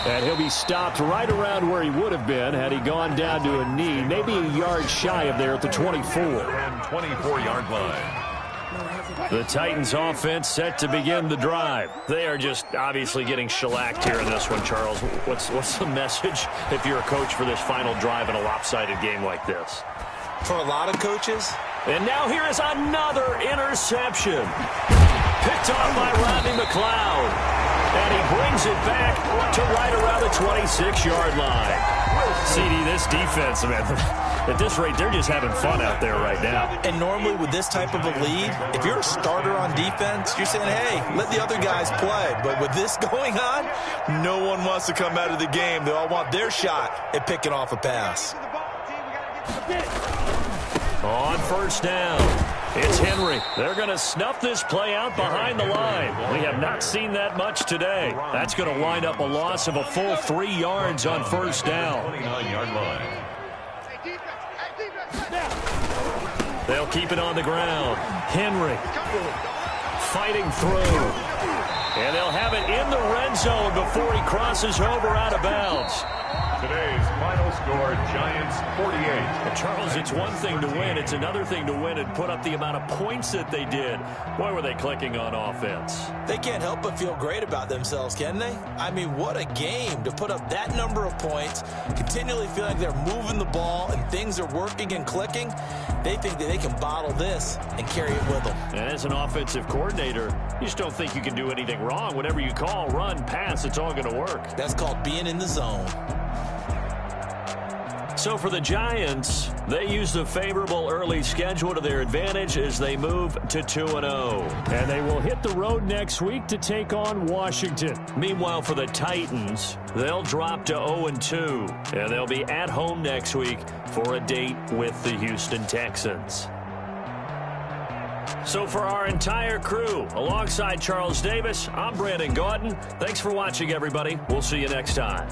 And he'll be stopped right around where he would have been had he gone down to a knee, maybe a yard shy of there at the 24. And 24-yard line. The Titans offense set to begin the drive. They are just obviously getting shellacked here in this one, Charles. What's the message if you're a coach for this final drive in a lopsided game like this? For a lot of coaches. And now here is another interception. Picked off by Rodney McLeod. And he brings it back to right around the 26-yard line. CD, this defense, man, at this rate, they're just having fun out there right now. And normally with this type of a lead, if you're a starter on defense, you're saying, hey, let the other guys play. But with this going on, no one wants to come out of the game. They all want their shot at picking off a pass. On first down, it's Henry. They're going to snuff this play out behind the line. We have not seen that much today. That's going to wind up a loss of a full 3 yards on first down. 29-yard line. They'll keep it on the ground. Henry fighting through. And they'll have it in the red zone before he crosses over out of bounds. Today's final score, Giants 48. Well, Charles, it's one thing to win. It's another thing to win and put up the amount of points that they did. Boy, were they clicking on offense. They can't help but feel great about themselves, can they? I mean, what a game to put up that number of points, continually feel like they're moving the ball and things are working and clicking. They think that they can bottle this and carry it with them. And as an offensive coordinator, you just don't think you can do anything wrong. Whatever you call, run, pass, it's all going to work. That's called being in the zone. So for the Giants, they use the favorable early schedule to their advantage as they move to 2-0. And they will hit the road next week to take on Washington. Meanwhile, for the Titans, they'll drop to 0-2. And they'll be at home next week for a date with the Houston Texans. So for our entire crew, alongside Charles Davis, I'm Brandon Gaudin. Thanks for watching, everybody. We'll see you next time.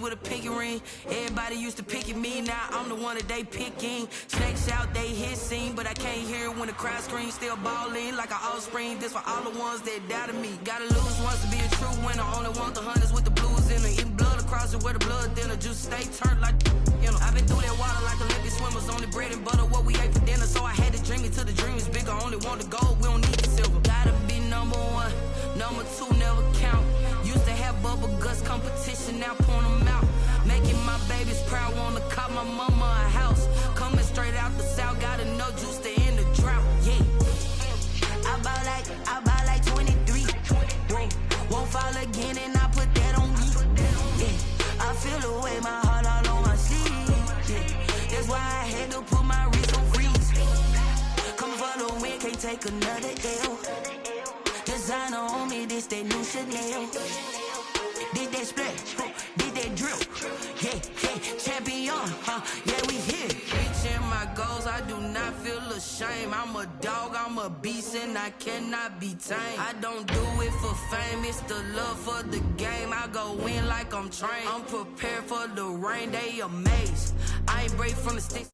With a pinky ring, everybody used to pick at me. Now I'm the one that they picking. Snakes out, they hit scene, but I can't hear when the crowd screams. Still balling like an offspring. This for all the ones that doubted me. Gotta lose once to be a true winner. Only want the hunters with the blues in it. Eating blood across it where the blood dinner. Juice stay turned like you know. I've been through that water like Olympic swimmers. Only bread and butter what we ate for dinner. So I had to dream it till the dream is bigger. Only want the gold, we don't need the silver. Gotta be number one, number two never count. Used to have bubble guts competition, now point them out. Making my babies proud, wanna call my mama a house. Coming straight out the south, gotta know juice to end the drought. Yeah, I bought like 23. Won't fall again, and I put that on me. Yeah, I feel the way, my heart all on my sleeve. Yeah, that's why I had to put my wrist on freeze. Come for the win, can't take another L. Designer on me, this that new Chanel. Did that splash, did that drip. Yeah, champion, yeah, we here. Reaching my goals, I do not feel ashamed. I'm a dog, I'm a beast, and I cannot be tamed. I don't do it for fame, it's the love for the game. I go in like I'm trained. I'm prepared for the rain, they amazed. I ain't break from the sticks.